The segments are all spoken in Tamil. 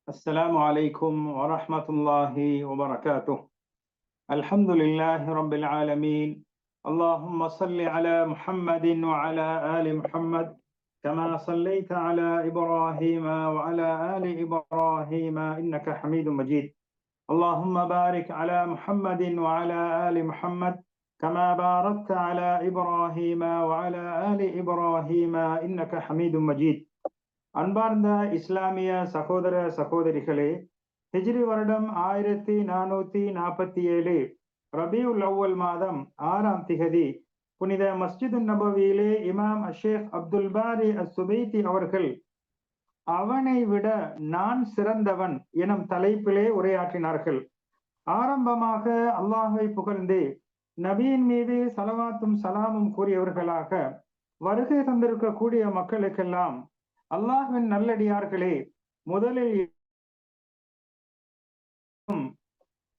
السلام عليكم ورحمة الله وبركاته. الحمد لله رب العالمين. اللهم صل على محمد وعلى آل محمد كما صليت على إبراهيم وعلى آل إبراهيم إنك حميد مجيد. اللهم بارك على محمد وعلى آل محمد كما باركت على إبراهيم وعلى آل إبراهيم إنك حميد مجيد. அன்பார்ந்த இஸ்லாமிய சகோதர சகோதரிகளே, ஹிஜ்ரி வருடம் 1447 ரபியுல் அவ்வல் மாதம் 6ஆம் திகதி புனித மஸ்ஜிது நபவியிலே இமாம் ஷேக் அப்துல் பாரி அஸ்-சுபைத்தி அவர்கள் அவனை விட நான் சிறந்தவன் எனும் தலைப்பிலே உரையாற்றினார்கள். ஆரம்பமாக அல்லாஹை புகழ்ந்து நபியின் மீது சலவாத்தும் சலாமும் கூறியவர்களாக வருகை தந்திருக்கக்கூடிய மக்களுக்கெல்லாம், அல்லாஹ்வின் நல்லடியார்களே, முதலில்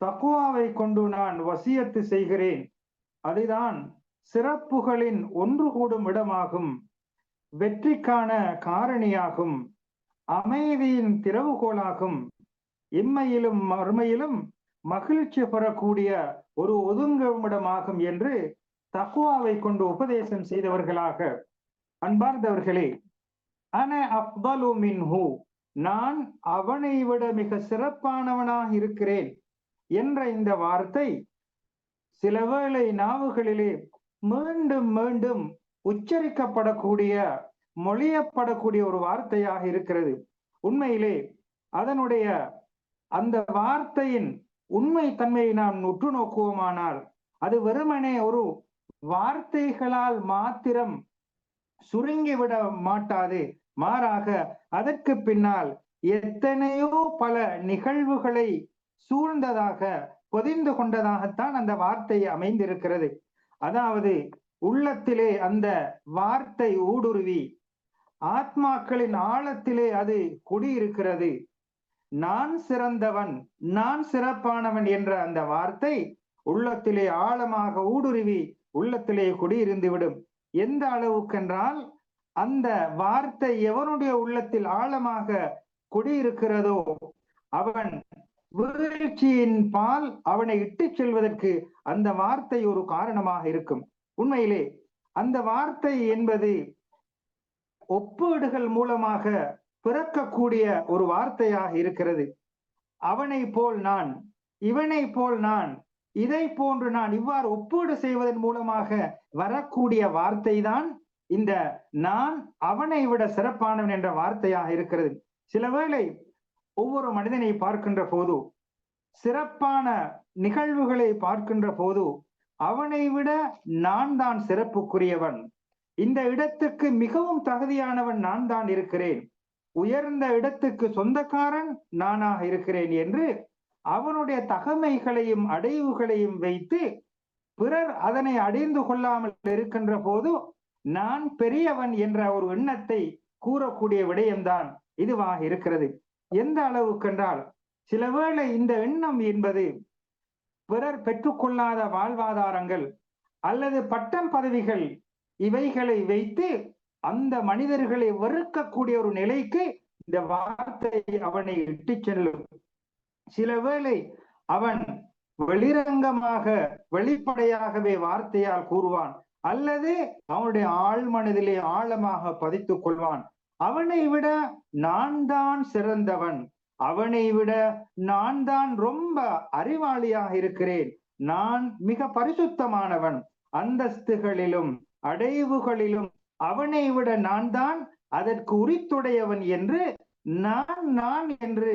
தக்வாவை கொண்டு நான் வசியத்து செய்கிறேன். அதுதான் சிறப்புகளின் ஒன்று கூடும் இடமாகும், வெற்றிக்கான காரணியாகும், அமைதியின் திறவுகோலாகும், இம்மையிலும் மறுமையிலும் மகிழ்ச்சி பெறக்கூடிய ஒரு ஒதுங்குமிடமாகும் என்று தக்வாவை கொண்டு உபதேசம் செய்தவர்களாக, அன்பார்ந்தவர்களே, அன அஃதலு மின்ஹு, நான் அவனை விட மிக சிறப்பானவனாக இருக்கிறேன் என்ற இந்த வார்த்தை சில வேளை நாவுகளிலே மீண்டும் மீண்டும் உச்சரிக்கப்படக்கூடிய, மொழியப்படக்கூடிய ஒரு வார்த்தையாக இருக்கிறது. உண்மையிலே அதனுடைய அந்த வார்த்தையின் உண்மை தன்மையை நாம் உற்று நோக்குவோமானால் அது வெறுமனே ஒரு வார்த்தைகளால் மாத்திரம் சுருங்கிவிட மாட்டாது. மாறாக அதற்கு பின்னால் எத்தனையோ பல நிகழ்வுகளை சூழ்ந்ததாக, பொதிந்து கொண்டதாகத்தான் அந்த வார்த்தை அமைந்திருக்கிறது. அதாவது உள்ளத்திலே அந்த வார்த்தை ஊடுருவி ஆத்மாக்களின் ஆழத்திலே அது குடியிருக்கிறது. நான் சிறந்தவன், நான் சிறப்பானவன் என்ற அந்த வார்த்தை உள்ளத்திலே ஆழமாக ஊடுருவி உள்ளத்திலே குடியிருந்துவிடும். எந்த அளவுக்கென்றால், அந்த வார்த்தை எவனுடைய உள்ளத்தில் ஆழமாக குடியிருக்கிறதோ அவன் வீழ்ச்சியின் பால் அவனை இட்டுச் செல்வதற்கு அந்த வார்த்தை ஒரு காரணமாக இருக்கும். உண்மையிலே அந்த வார்த்தை என்பது ஒப்பீடுகள் மூலமாக பிறக்கக்கூடிய ஒரு வார்த்தையாக இருக்கிறது. அவனை போல் நான், இவனை போல் நான், இதை போன்று நான், இவ்வாறு ஒப்பீடு செய்வதன் மூலமாக வரக்கூடிய வார்த்தை தான் இந்த நான் அவனை விட சிறப்பானவன் என்ற வார்த்தையாக இருக்கிறது. சில வேளை ஒவ்வொரு மனிதனை பார்க்கின்ற போது, சிறப்பான நிகழ்வுகளை பார்க்கின்ற போது, அவனை விட நான் தான் சிறப்புக்குரியவன், இந்த இடத்துக்கு மிகவும் தகுதியானவன் நான் தான் இருக்கிறேன், உயர்ந்த இடத்துக்கு சொந்தக்காரன் நானாக இருக்கிறேன் என்று அவனுடைய தகமைகளையும் அடைவுகளையும் வைத்து பிறர் அதனை அடைந்து கொள்ளாமல் இருக்கின்ற போது நான் பெரியவன் என்ற ஒரு எண்ணத்தை கூறக்கூடிய விடயம்தான் இதுவாக இருக்கிறது. எந்த அளவுக்கென்றால், சில வேளை இந்த எண்ணம் என்பது பிறர் பெற்றுக்கொள்ளாத வாழ்வாதாரங்கள் அல்லது பட்டம் பதவிகள் இவைகளை வைத்து அந்த மனிதர்களை வெறுக்கக்கூடிய ஒரு நிலைக்கு இந்த வார்த்தை அவனை இட்டுச் செல்லும். சில வேளை அவன் வெளிரங்கமாக வெளிப்படையாகவே வார்த்தையால் கூறுவான், அல்லது அவனுடைய ஆழ்மனதிலே ஆழமாக பதித்துக் கொள்வான். அவனை விட நான் தான் சிறந்தவன், அவனை விட நான் தான் ரொம்ப அறிவாளியாக இருக்கிறேன், நான் மிக பரிசுத்தமானவன், அந்தஸ்துகளிலும் அடைவுகளிலும் அவனை விட நான் தான் அதற்கு உரித்துடையவன் என்று நான் என்று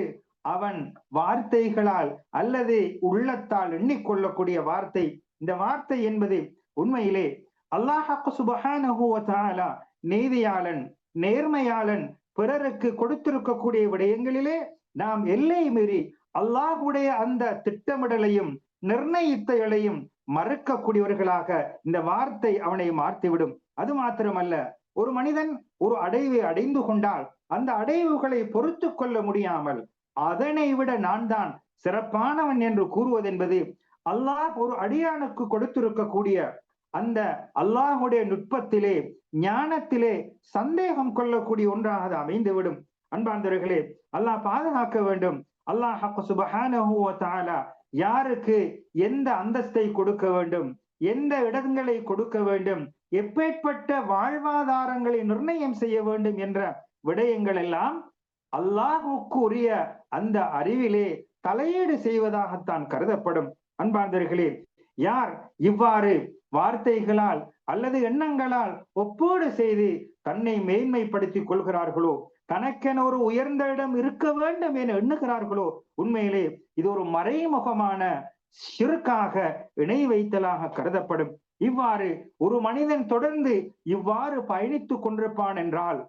அவன் வார்த்தைகளால் அல்லது உள்ளத்தால் எண்ணிக்கொள்ளக்கூடிய வார்த்தை. இந்த வார்த்தை என்பது உண்மையிலே அல்லாஹ் சுப்ஹானஹு வ தஆலா நீதியாளன், நேர்மையாளன், பிறருக்கு கொடுத்திருக்கக்கூடிய விடயங்களிலே நாம் எல்லை மீறி அல்லாஹ்வுடைய அந்த திட்டமிடலையும் நிர்ணயித்தைகளையும் மறுக்கக்கூடியவர்களாக இந்த வார்த்தை அவனை மாற்றிவிடும். அது மாத்திரமல்ல, ஒரு மனிதன் ஒரு அடைவை அடைந்து கொண்டால் அந்த அடைவுகளை பொறுத்து கொள்ள முடியாமல் அதனை விட நான் தான் சிறப்பானவன் என்று கூறுவது என்பது அல்லாஹ் ஒரு அடியானுக்கு கொடுத்திருக்கக்கூடிய அந்த அல்லாஹுடைய நுட்பத்திலே ஞானத்திலே சந்தேகம் கொள்ளக்கூடிய ஒன்றாக அது அமைந்துவிடும். அன்பார்ந்தவர்களே, அல்லாஹ் பாதுகாக்க வேண்டும். அல்லாஹ் சுப்ஹானஹு வ தஆலா யாருக்கு எந்த அந்தஸ்தை கொடுக்க வேண்டும், எந்த இடங்களை கொடுக்க வேண்டும், எப்பேற்பட்ட வாழ்வாதாரங்களை நிர்ணயம் செய்ய வேண்டும் என்ற விடயங்கள் எல்லாம் அல்லாஹுக்கு உரிய அந்த அறிவிலே தலையீடு செய்வதாகத்தான் கருதப்படும். அன்பார்ந்தவர்களே, யார் இவ்வாறு வார்த்தைகளால் அல்லது எண்ணங்களால் ஒப்பீடு செய்து தன்னை மேன்மைப்படுத்திக் கொள்கிறார்களோ, தனக்கென ஒரு உயர்ந்த இடம் இருக்க வேண்டும் என எண்ணுகிறார்களோ, உண்மையிலே இது ஒரு மறைமுகமான ஷிர்காக, இணை வைத்தலாக கருதப்படும். இவ்வாறு ஒரு மனிதன் தொடர்ந்து இவ்வாறு பயணித்துக் கொண்டிருப்பான் என்றால்,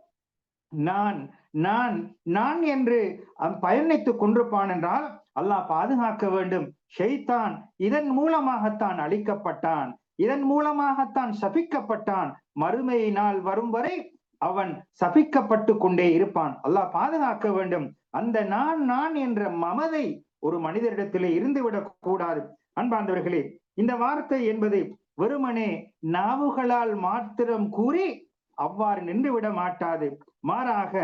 நான் நான் நான் என்று பயணித்துக் கொண்டிருப்பான் என்றால் அல்லாஹ் பாதுகாக்க வேண்டும். ஷைத்தான் இதன் மூலமாகத்தான் அழிக்கப்பட்டான், இதன் மூலமாகத்தான் சபிக்கப்பட்டான். மறுமை நாள் வரும் வரை அவன் சபிக்கப்பட்டு கொண்டே இருப்பான். அல்லாஹ் பாதுகாக்க வேண்டும். அந்த நான் நான் என்ற மமதை ஒரு மனிதரிடத்திலே இருந்துவிடக் கூடாது. அன்பார்ந்தவர்களே, இந்த வார்த்தை என்பது வெறுமனே நாவுகளால் மாத்திரம் கூறி அவ்வாறு நின்றுவிட மாட்டாது. மாறாக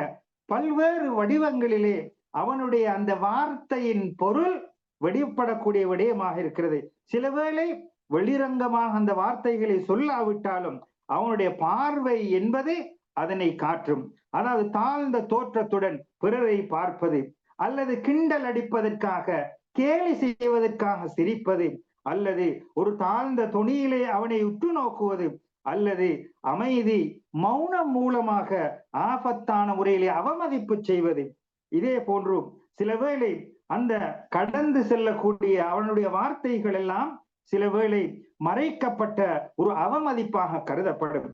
பல்வேறு வடிவங்களிலே அவனுடைய அந்த வார்த்தையின் பொருள் வெளிப்படக்கூடிய விடயமாக இருக்கிறது. சில வேளை வெளிரங்கமாக அந்த வார்த்தைகளை சொல்லாவிட்டாலும் அவனுடைய பார்வை என்பது அதனை காட்டும். அதாவது தாழ்ந்த தோற்றத்துடன் பிறரை பார்ப்பது, அல்லது கிண்டல் அடிப்பதற்காக, கேலி செய்வதற்காக சிரிப்பது, அல்லது ஒரு தாழ்ந்த தொனியிலே அவனை உற்று நோக்குவது, அல்லது அமைதி மௌனம் மூலமாக ஆபத்தான முறையிலே அவமதிப்பு செய்வது. இதே போன்று சில வேளை அந்த கடந்து செல்லக்கூடிய அவனுடைய வார்த்தைகள் எல்லாம் சில வேளை மறைக்கப்பட்ட ஒரு அவமதிப்பாக கருதப்படும்.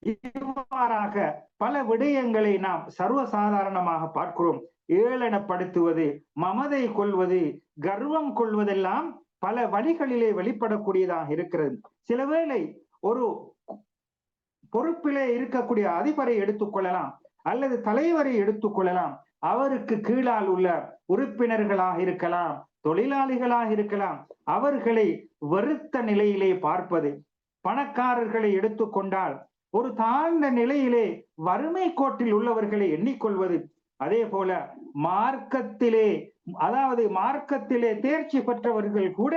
இவ்வாறாக பல விடயங்களை நாம் சர்வசாதாரணமாக பார்க்கிறோம். ஏளனப்படுத்துவது, மமதை கொள்வது, கர்வம் கொள்வதெல்லாம் பல வழிகளிலே வெளிப்படக்கூடியதாக இருக்கிறது. சில வேளை ஒரு பொறுப்பிலே இருக்கக்கூடிய அதிபரை எடுத்துக்கொள்ளலாம், அல்லது தலைவரை எடுத்துக்கொள்ளலாம். அவருக்கு கீழால் உள்ள உறுப்பினர்களாக இருக்கலாம், தொழிலாளிகளாக இருக்கலாம். அவர்களை வெறுத்த நிலையிலே பார்ப்பது. பணக்காரர்களை எடுத்துக்கொண்டால் ஒரு தாழ்ந்த நிலையிலே வறுமை கோட்டில் உள்ளவர்களை எண்ணிக்கொள்வது. அதே போல மார்க்கத்திலே, அதாவது மார்க்கத்திலே தேர்ச்சி பெற்றவர்கள் கூட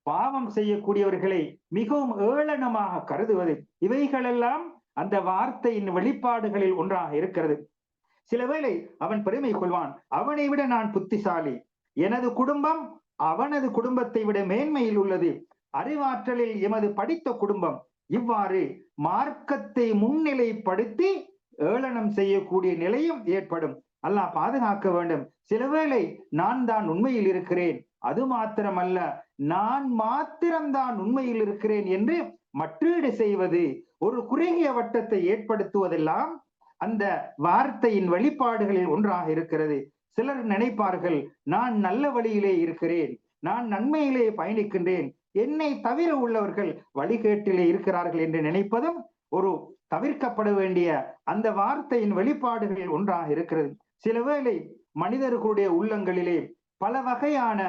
பாவம் செய்யக்கூடியவர்களை மிகவும் ஏளனமாக கருதுவது. இவைகளெல்லாம் அந்த வார்த்தையின் வெளிப்பாடுகளில் ஒன்றாக இருக்கிறது. சில வேளை அவன் பெருமை கொள்வான், அவனை விட நான் புத்திசாலி, எனது குடும்பம் அவனது குடும்பத்தை விட மேன்மையில் உள்ளது, அறிவாற்றலில் எமது படித்த குடும்பம். இவ்வாறு மார்க்கத்தை முன்னிலைப்படுத்தி ஏளனம் செய்யக்கூடிய நிலையும் ஏற்படும். அல்லாஹ் பாதுகாக்க வேண்டும். சில வேளை நான் தான் உண்மையில் இருக்கிறேன், அது மாத்திரமல்ல நான் மாத்திரம்தான் உண்மையில் இருக்கிறேன் என்று மற்றீடு செய்வது, ஒரு குறுகிய வட்டத்தை ஏற்படுத்துவதெல்லாம் அந்த வார்த்தையின் வெளிப்பாடுகளில் ஒன்றாக இருக்கிறது. சிலர் நினைப்பார்கள், நான் நல்ல வழியிலே இருக்கிறேன், நான் நன்மையிலே பயணிக்கின்றேன், என்னை தவிர உள்ளவர்கள் வழிகேட்டிலே இருக்கிறார்கள் என்று நினைப்பதும் ஒரு தவிர்க்கப்பட வேண்டிய அந்த வார்த்தையின் வெளிப்பாடுகளில் ஒன்றாக இருக்கிறது. சில வேளை மனிதர்களுடைய உள்ளங்களிலே பல வகையான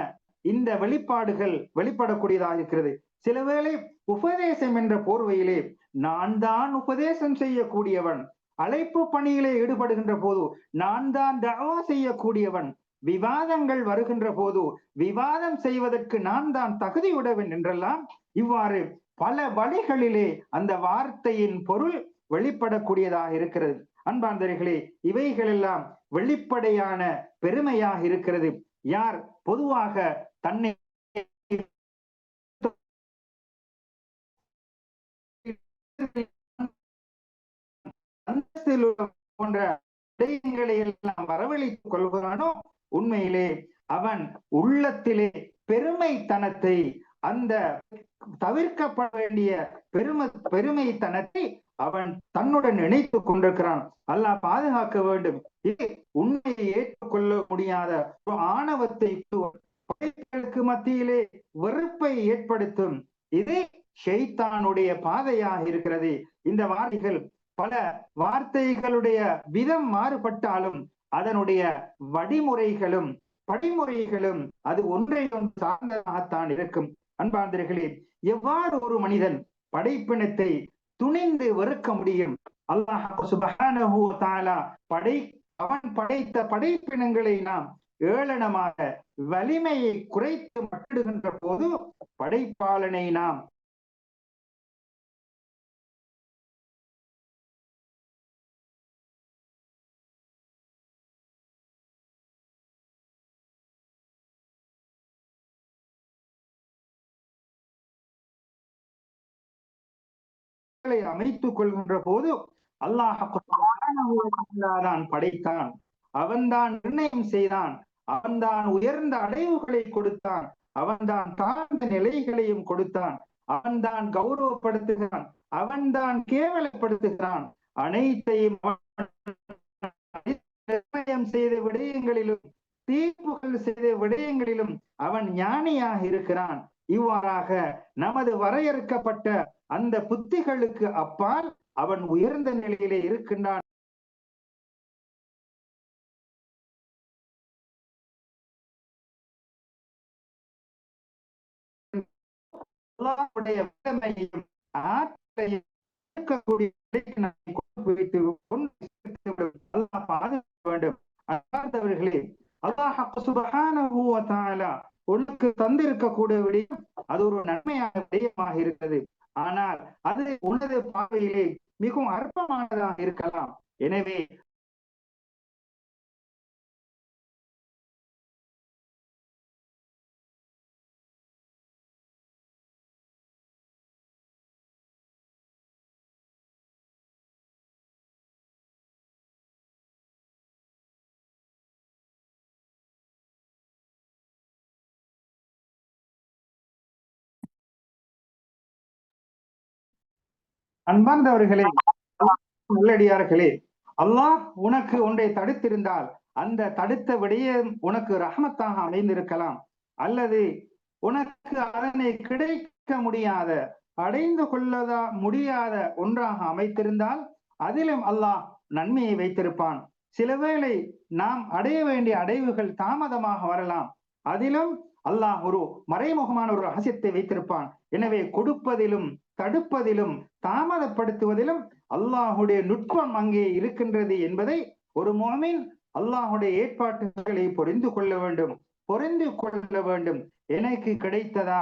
இந்த வெளிப்பாடுகள் வெளிப்படக்கூடியதாக இருக்கிறது. சில வேளை உபதேசம் என்ற போர்வையிலே நான் தான் உபதேசம் செய்யக்கூடியவன், அழைப்பு பணியிலே ஈடுபடுகின்ற போது நான் தான் தஅவா செய்யக்கூடியவன், விவாதங்கள் வருகின்ற போது விவாதம் செய்வதற்கு நான் தான் தகுதியுடையவன் என்றெல்லாம் இவ்வாறு பல வழிகளிலே அந்த வார்த்தையின் பொருள் வெளிப்படக்கூடியதாக இருக்கிறது. அன்பார்ந்தவர்களே, இவைகளெல்லாம் வெளிப்படையான பெருமையாக இருக்கிறது. யார் பொதுவாக தன்னை போன்ற விடயங்களை எல்லாம் வரவழைத்துக் கொள்கிறானோ, உண்மையிலே அவன் உள்ளத்திலே பெருமைத்தனத்தை, அந்த தவிர்க்கப்பட வேண்டிய பெருமைத்தனத்தை அவன் தன்னுடன் இணைத்துக் கொண்டிருக்கிறான். அல்லாஹ் பாதுகாக்க வேண்டும். இது உண்மையை ஏற்றுக்கொள்ள முடியாத ஒரு ஆணவத்தை மத்தியிலே வெறுப்பை ஏற்படுத்தும். இது ஷைத்தானுடைய பாதையாக இருக்கிறது. இந்த வார்த்தைகள் பல வார்த்தைகளுடைய விதம் மாறுபட்டாலும் அதனுடைய வழிமுறைகளும் படிமுறைகளும் அது ஒன்றை ஒன்று சார்ந்ததாகத்தான் இருக்கும். அன்பார்ந்தவர்களே, எவ்வாறு ஒரு மனிதன் படைப்பினத்தை துணிந்து வெறுக்க முடியும்? அல்லாஹ் சுப்ஹானஹு வ தஆலா அவன் படைத்த படைப்பினங்களை நாம் ஏளனமாக வலிமையை குறைத்து மட்டிடுகின்ற போது படைப்பாளனை நாம் அமைத்துக் கொள்கின்ற போது அல்லாஹ் தான் படைத்தான், அவன்தான் நிர்ணயம் செய்தான், அவன்தான் உயர்ந்த அடைவுகளை கொடுத்தான், அவன்தான் தாழ்ந்த நிலைகளையும் கொடுத்தான், அவன்தான் கௌரவப்படுத்துகிறான், அவன்தான் கேவலப்படுத்துகிறான். அனைத்தையும் நிர்ணயம் செய்த விடயங்களிலும் தீர்ப்புகள் செய்த விடயங்களிலும் அவன் ஞானியாக இருக்கிறான். இவ்வாறாக நமது வரையறுக்கப்பட்ட அந்த புத்திகளுக்கு அப்பால் அவன் உயர்ந்த நிலையிலே இருக்கின்றான். அல்லாஹ்வுடைய வல்லமையையும் ஆற்றலையும் இருக்கக்கூடிய அல்லாஹ் பாதுகாக்க வேண்டும். அல்லாதவர்களே, அல்லாஹ் சுப்ஹானஹு வ தஆலா உனக்கு தந்திருக்கக்கூடிய விடயம் அது ஒரு நன்மையான விடயமாக இருக்கிறது. ஆனால் அது உனது பார்வையிலே மிகவும் அற்பமானதாக இருக்கலாம். எனவே அன்பார்ந்தவர்களே, நல்லடியார்களே, அல்லாஹ் உனக்கு ஒன்றை தடுத்திருந்தால் அந்த தடுத்த விடயம் உனக்கு ரஹமத்தாக அமைந்திருக்கலாம். அல்லது உனக்கு அதனை கிடைக்க முடியாத, அடைந்து கொள்ளதா முடியாத ஒன்றாக அமைத்திருந்தால் அதிலும் அல்லாஹ் நன்மையை வைத்திருப்பான். சில வேளை நாம் அடைய வேண்டிய அடைவுகள் தாமதமாக வரலாம். அதிலும் அல்லாஹ் ஒரு மறைமுகமான ஒரு ரகசியத்தை வைத்திருப்பான். எனவே கொடுப்பதிலும் தடுப்பதிலும் தாமதப்படுத்துவதிலும் அல்லாஹுடைய நுட்பம் அங்கே இருக்கின்றது என்பதை ஒரு முஃமின் அல்லாஹுடைய ஏற்பாட்டுகளை புரிந்து கொள்ள வேண்டும். எனக்கு கிடைத்ததா,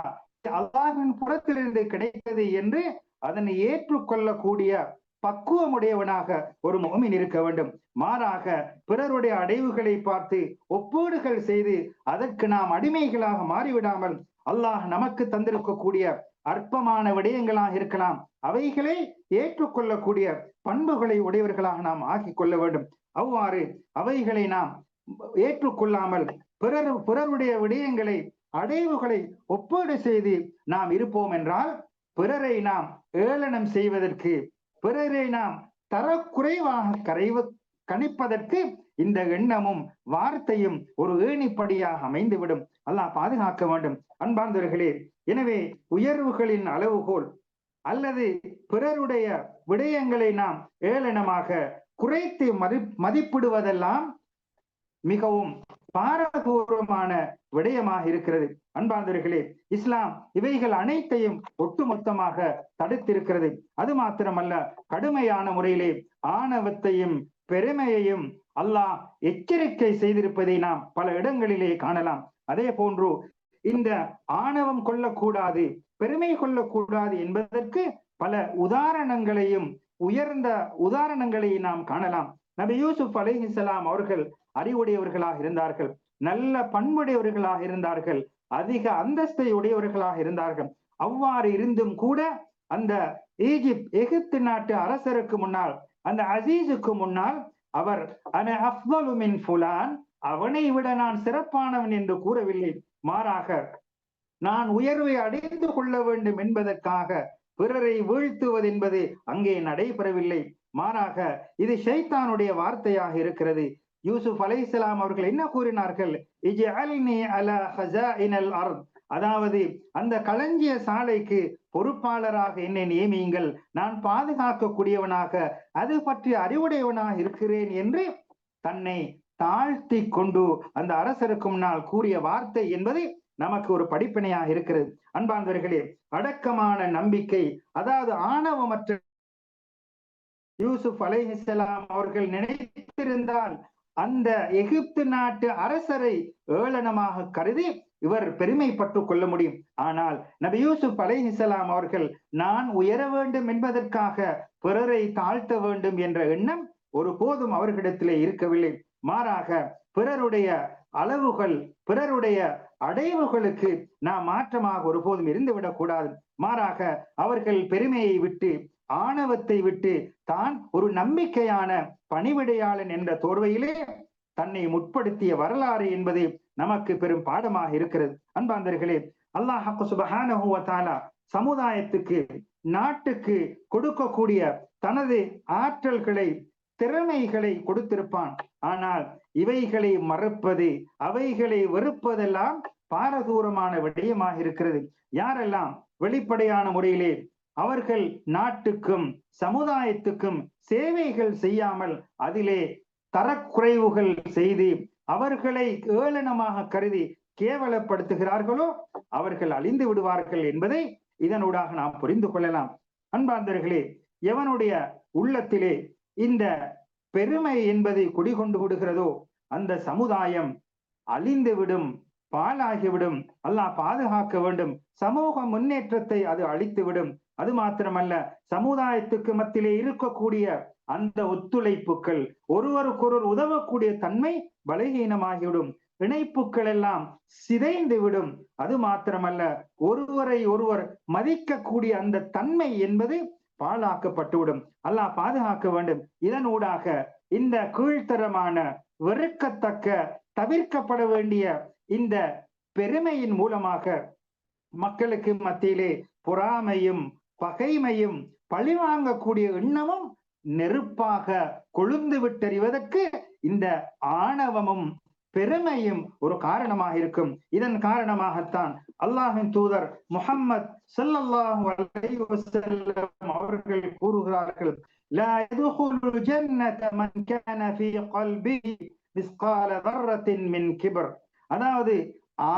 அல்லாஹின் புறத்திலிருந்து கிடைத்தது என்று அதனை ஏற்றுக்கொள்ளக்கூடிய பக்குவமுடையவனாக ஒரு முஃமின் இருக்க வேண்டும். மாறாக பிறருடைய அடைவுகளை பார்த்து ஒப்பீடுகள் செய்து அதற்கு நாம் அடிமைகளாக மாறிவிடாமல் அல்லாஹ் நமக்கு தந்திருக்கக்கூடிய அற்பமான விடயங்களாக இருக்கலாம், அவைகளை ஏற்றுக்கொள்ளக்கூடிய பண்புகளை உடையவர்களாக நாம் ஆக்கிக் கொள்ள வேண்டும். அவ்வாறு அவைகளை நாம் ஏற்றுக்கொள்ளாமல் பிறருடைய விடயங்களை அடைவுகளை ஒப்பீடு செய்து நாம் இருப்போம் என்றால் பிறரை நாம் ஏளனம் செய்வதற்கு, பிறரை நாம் தரக்குறைவாக கணிப்பதற்கு இந்த எண்ணமும் வார்த்தையும் ஒரு ஏணிப்படியாக அமைந்துவிடும். அல்லாஹ் பாதுகாக்க வேண்டும். அன்பார்ந்தவர்களே, எனவே உயர்வுகளின் அளவுகோல் அல்லது பிறருடைய விடயங்களை நாம் ஏளனமாக குறைத்து மதிப்பிடுவதெல்லாம் மிகவும் பாரதூரமான விடயமாக இருக்கிறது. அன்பார்ந்தவர்களே, இஸ்லாம் இவைகள் அனைத்தையும் ஒட்டுமொத்தமாக தடுத்திருக்கிறது. அது மாத்திரமல்ல, கடுமையான முறையிலே ஆணவத்தையும் பெருமையையும் அல்லாஹ் எச்சரிக்கை செய்திருப்பதை நாம் பல இடங்களிலே காணலாம். அதே போன்று இந்த ஆணவம் கொள்ளக்கூடாது, பெருமை கொள்ளக்கூடாது என்பதற்கு பல உதாரணங்களையும் உயர்ந்த உதாரணங்களையும் நாம் காணலாம். நபி யூசுப் அலைஹிஸ்ஸலாம் அவர்கள் அறிவுடையவர்களாக இருந்தார்கள், நல்ல பண்புடையவர்களாக இருந்தார்கள், அதிக அந்தஸ்தை உடையவர்களாக இருந்தார்கள். அவ்வாறு இருந்தும் கூட அந்த எகிப்து நாட்டு அரசருக்கு முன்னால், அந்த அசீஸுக்கு முன்னால் அவர் அஃதலு மின் ஃபுலான், அவனை விட நான் சிறப்பானவன் என்று கூறவில்லை. மாறாக நான் உயர்வை அடைந்து கொள்ள வேண்டும் என்பதற்காக பிறரை வீழ்த்துவது என்பது அங்கே நடைபெறவில்லை. மாறாக இது ஷைத்தானுடைய வார்த்தையாக இருக்கிறது. யூசுப் அலைஹிஸ்ஸலாம் அவர்கள் என்ன கூறினார்கள்? இஜ்அல்னி அலா ஹஸாயினல் அர்த், அதாவது அந்த களஞ்சிய சாலைக்கு பொறுப்பாளராக என்னை நியமியுங்கள், நான் பாதுகாக்கக்கூடியவனாக அது பற்றி அறிவுடையவனாக இருக்கிறேன் என்று தன்னை தாழ்த்தி கொண்டு அந்த அரசருக்கு முன்னால் கூறிய வார்த்தை என்பது நமக்கு ஒரு படிப்பினையாக இருக்கிறது. அன்பார்ந்தவர்களே, அடக்கமான நம்பிக்கை, அதாவது ஆணவமற்ற யூசுப் அலைஹிஸ்ஸலாம் அவர்கள் நினைத்திருந்தால் அந்த எகிப்து நாட்டு அரசரை ஏளனமாக கருதி இவர் பெருமைப்பட்டுக் கொள்ள முடியும். ஆனால் நபி யூசுப் அலைஹிஸ்ஸலாம் அவர்கள் நான் உயர வேண்டும் என்பதற்காக பிறரை தாழ்த்த வேண்டும் என்ற எண்ணம் ஒருபோதும் அவர்களிடத்திலே இருக்கவில்லை. மாறாக பிறருடைய அளவுகள், பிறருடைய அடைவுகளுக்கு நாம் மாற்றமாக ஒருபோதும் இருந்துவிடக் கூடாது. மாறாக அவர்கள் பெருமையை விட்டு, ஆணவத்தை விட்டு, தான் ஒரு நம்பிக்கையான பணிவிடையாளன் என்ற தோர்வையிலே தன்னை முற்படுத்திய வரலாறு என்பது நமக்கு பெரும் பாடமாக இருக்கிறது. அன்பார்ந்தவர்களே, அல்லாஹ் சுப்ஹானஹு வ தஆலா சமுதாயத்துக்கு, நாட்டுக்கு கொடுக்கக்கூடிய தனது ஆற்றல்களை, திறமைகளை கொடுத்திருப்பான். ஆனால் இவைகளை மறுப்பது, அவைகளை வெறுப்பதெல்லாம் பாரதூரமான விடயமாக இருக்கிறது. யாரெல்லாம் வெளிப்படையான முறையிலே அவர்கள் நாட்டுக்கும் சமுதாயத்துக்கும் சேவைகள் செய்யாமல் அதிலே தரக்குறைவுகள் செய்து அவர்களை ஏளனமாக கருதி கேவலப்படுத்துகிறார்களோ அவர்கள் அழிந்து விடுவார்கள் என்பதை இதனூடாக நாம் புரிந்து கொள்ளலாம். அன்பார்ந்தவர்களே, எவனுடைய உள்ளத்திலே இந்த பெருமை என்பதை குடிகொண்டு விடுகிறதோ அந்த சமுதாயம் அழிந்துவிடும், பாழாகிவிடும். அல்லாஹ் பாதுகாக்க வேண்டும். சமூக முன்னேற்றத்தை அது அழித்துவிடும். அது மாத்திரமல்ல, சமுதாயத்துக்கு மத்தியிலே இருக்கக்கூடிய அந்த ஒத்துழைப்புகள், ஒருவருக்கொருவர் உதவக்கூடிய தன்மை பலகீனமாகிவிடும். இணைப்புகள் எல்லாம் சிதைந்து விடும். அது மாத்திரமல்ல, ஒருவரை ஒருவர் மதிக்கக்கூடிய அந்த தன்மை என்பது பாழாக்கப்பட்டுவிடும். அல்லாஹ் பாதுகாக்க வேண்டும். இதனூடாக இந்த கீழ்த்தரமான, வெறுக்கத்தக்க, தவிர்க்கப்பட வேண்டிய இந்த பெருமையின் மூலமாக மக்களுக்கு மத்தியிலே பொறாமையும், பகைமையும், பழிவாங்கக்கூடிய எண்ணமும் நெருப்பாக கொழுந்து விட்டறிவதற்கு இந்த ஆணவமும் பெருமையும் ஒரு காரணமாக இருக்கும். இதன் காரணமாகத்தான் அல்லாஹ்வின் தூதர் முஹம்மது ஸல்லல்லாஹு அலைஹி வஸல்லம் அவர்கள் கூறுகிறார்கள், லா யதுகுலுல் ஜன்னத மன் கான ஃபீ கல்பிஹி மிஸ்கால தர்ரத்தின் மின் கிப்ர். அதாவது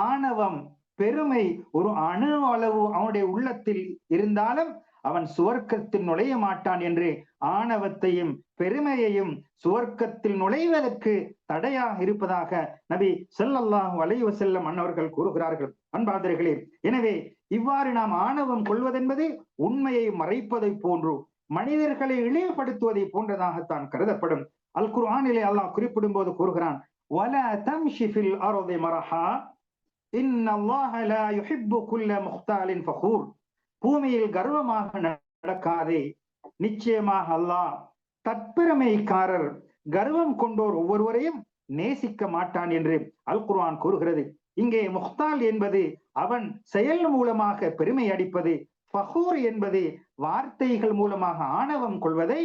ஆணவம், பெருமை ஒரு அணு அளவு அவனுடைய உள்ளத்தில் இருந்தாலும் அவன் சுவர்க்கத்தில் நுழைய மாட்டான் என்று ஆணவத்தையும் பெருமையையும் சுவர்க்கத்தில் நுழைவதற்கு தடையாக இருப்பதாக நபி ஸல்லல்லாஹு அலைஹி வஸல்லம் அன்னவர்கள் கூறுகிறார்கள். அன்பார்ந்தவர்களே, எனவே இவ்வாறு நாம் ஆணவம் கொள்வதென்பது உண்மையை மறைப்பதை போன்று, மனிதர்களை இழிவுபடுத்துவதை போன்றதாகத்தான் கருதப்படும். அல் குர்ஆனிலே அல்லாஹ் குறிப்பிடும் போது கூறுகிறான், வலா தம்ஷி ஃபில் அர்தி மரஹா இன்னல்லாஹ லா யுஹிப்பு குல்ல முக்தாலின் ஃபகூர். பூமியில் கர்வமாக நடக்காதே, நிச்சயமாக அல்லாஹ் தற்பெருமைக்காரர், கர்வம் கொண்டோர் ஒவ்வொருவரையும் நேசிக்க மாட்டான் என்று அல் குர்ஆன் கூறுகிறது. இங்கே முக்தால் என்பது அவன் செயல் மூலமாக பெருமை அடிப்பது, ஃபகூர் என்பது வார்த்தைகள் மூலமாக ஆணவம் கொள்வதை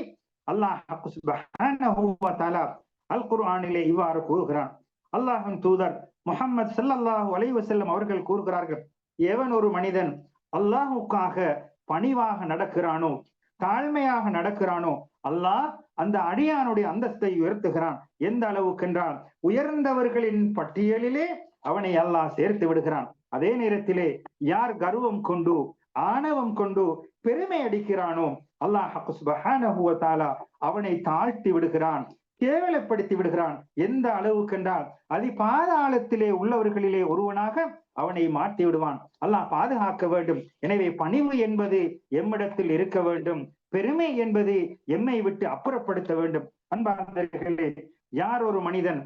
அல்லாஹ் சுப்ஹானஹு வ தஆலா அல் குர்ஆனிலே இவ்வாறு கூறுகிறான். அல்லாஹ்வின் தூதர் முஹம்மது ஸல்லல்லாஹு அலைஹி வஸல்லம் அவர்கள் கூறுகிறார்கள், எவன் ஒரு மனிதன் அல்லாஹுக்காக பணிவாக நடக்கிறானோ, தாழ்மையாக நடக்கிறானோ, அல்லாஹ் அந்த அடியானுடைய அந்தஸ்தை உயர்த்துகிறான். எந்த அளவுக்கு என்றால் உயர்ந்தவர்களின் பட்டியலிலே அவனை அல்லாஹ் சேர்த்து விடுகிறான். அதே நேரத்திலே யார் கர்வம் கொண்டு, ஆணவம் கொண்டு பெருமை அடிக்கிறானோ அல்லாஹ் சுப்ஹானஹு வ தஆலா அவனை தாழ்த்தி விடுகிறான், கேவலப்படுத்தி விடுகிறான். எந்த அளவுக்கு என்றால் பாதாளத்திலே உள்ளவர்களிலே ஒருவனாக அவனை மாற்றி விடுவான். அல்லாஹ் பாதுகாக்க வேண்டும். எனவே பணிவு என்பது எம்மிடத்தில் இருக்க வேண்டும், பெருமை என்பது எம்மை விட்டு அப்புறப்படுத்த வேண்டும். அன்பார்ந்தவர்களே, யார் ஒரு மனிதன்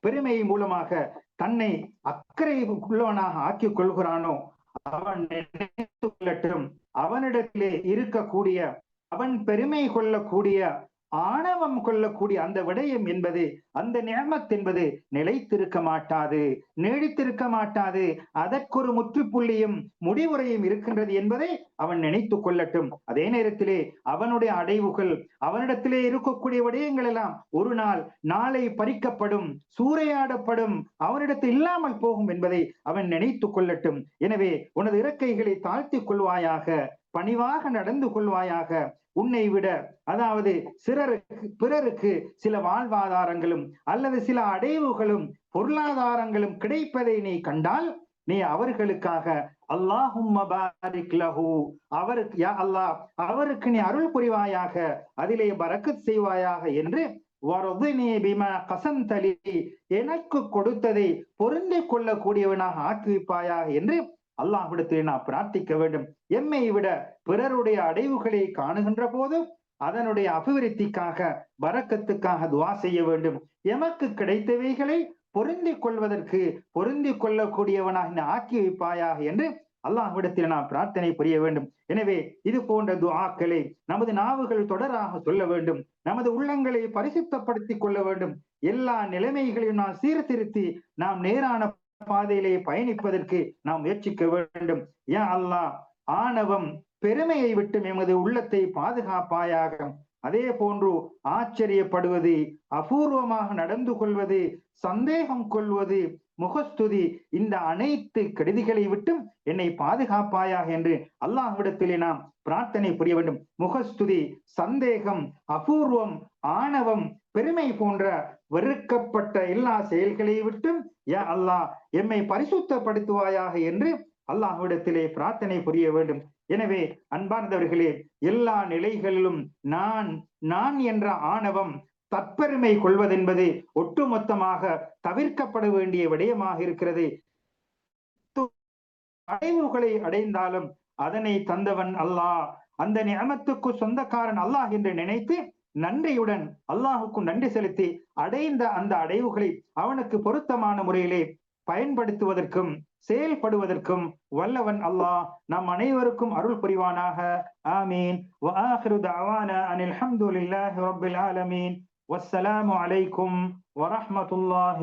பெருமை மூலமாக தன்னை அக்கறை உள்ளவனாக ஆக்கிக் கொள்கிறானோ அவன் நினைத்துக் கொள்ளட்டும், அவனிடத்திலே இருக்கக்கூடிய, அவன் பெருமை கொள்ளக்கூடிய, ஆணவம் கொள்ளக்கூடிய அந்த விடயம் என்பது, அந்த நிஅமத் என்பது நிலைத்திருக்க மாட்டாது, நீடித்திருக்க மாட்டாது. அதற்கொரு முற்றுப்புள்ளியும் முடிவுரையும் இருக்கின்றது என்பதை அவன் நினைத்துக் கொள்ளட்டும். அதே நேரத்திலே அவனுடைய அடைவுகள், அவனிடத்திலே இருக்கக்கூடிய விடயங்கள் எல்லாம் ஒரு நாள் நாளை பறிக்கப்படும், சூறையாடப்படும், அவனிடத்தில் இல்லாமல் போகும் என்பதை அவன் நினைத்துக் கொள்ளட்டும். எனவே உனது இறக்கைகளை தாழ்த்திக் கொள்வாயாக, பணிவாக நடந்து கொள்வாயாக. உன்னை விட, அதாவது பிறருக்கு சில வாழ்வாதாரங்களும் அல்லது சில அடைவுகளும் பொருளாதாரங்களும் கிடைப்பதை நீ கண்டால் நீ அவர்களுக்காக அல்லாஹும்ம பாரிக் லஹு, அவருக்கு யா அல்லாஹ் அவருக்கு நீ அருள் புரிவாயாக, அதிலே பரக்கத் செய்வாயாக என்று வரதுனி பிமா கஸம்தலி, எனக்கு கொடுத்ததை பொருந்திக் கொள்ளக்கூடியவனாக ஆக்குவிப்பாயாக என்று அல்லாஹ்விடத்தில் நாம் பிரார்த்திக்க வேண்டும். எம்மை விட பிறருடைய அடைவுகளை காணுகின்ற போது அதனுடைய அபிவிருத்திக்காக, பரக்கத்துக்காக துவா செய்ய வேண்டும். எமக்கு கிடைத்தவைகளை பொருந்திக் கொள்வதற்கு பொருந்திக் கொள்ளக்கூடியவனாக ஆக்கி வைப்பாயாக என்று அல்லாஹ்விடத்தில் நாம் பிரார்த்தனை புரிய வேண்டும். எனவே இது போன்ற துஆக்களை நமது நாவுகள் தொடராக சொல்ல வேண்டும். நமது உள்ளங்களை பரிசுத்தப்படுத்திக் கொள்ள வேண்டும். எல்லா நிலைமைகளையும் நாம் சீர்திருத்தி நாம் நேரான பாதையிலே பயணிப்பதற்கு நாம் முயற்சிக்க வேண்டும். யா அல்லாஹ், ஆணவம் பெருமையை விட்டு எமது உள்ளத்தை பாதுகாப்பாயாக. அதே போன்று ஆச்சரியப்படுவது, அபூர்வமாக நடந்து கொள்வது, சந்தேகம் கொள்வது, முகஸ்துதி, இந்த அனைத்து கெடுதிகளை விட்டும் என்னை பாதுகாப்பாயாக என்று அல்லாஹ்விடத்திலே நாம் பிரார்த்தனை புரிய வேண்டும். முகஸ்துதி, சந்தேகம், அபூர்வம், ஆணவம், பெருமை போன்ற வெறுக்கப்பட்ட எல்லா செயல்களை விட்டும் யா அல்லாஹ் எம்மை பரிசுத்தப்படுத்துவாயாக என்று அல்லாஹ்விடத்திலே பிரார்த்தனை புரிய வேண்டும். எனவே அன்பார்ந்தவர்களே, எல்லா நிலைகளிலும் நான் நான் என்ற ஆணவம், தற்பெருமை கொள்வதென்பது ஒட்டுமொத்தமாக தவிர்க்கப்பட வேண்டிய விடயமாக இருக்கிறது. அடைவுகளை அடைந்தாலும் அதனை தந்தவன் அல்லாஹ், அந்த நிஅமத்துக்கு சொந்தக்காரன் அல்லாஹ் என்று நினைத்து நன்றியுடன் அல்லாஹுக்கு நன்றி செலுத்தி அடைந்த அந்த அடைவுகளை அவனுக்கு பொருத்தமான முறையிலே பயன்படுத்துவதற்கும் செயல்படுவதற்கும் வல்லவன் அல்லாஹ் நம் அனைவருக்கும் அருள் புரிவானாக. ஆமீன். வ ஆகிரு தஅவானா அனில் ஹம்துலில்லாஹி ரப்பில் ஆலமீன். வஸ்ஸலாமு அலைக்கும் வரஹ்மத்துல்லாஹி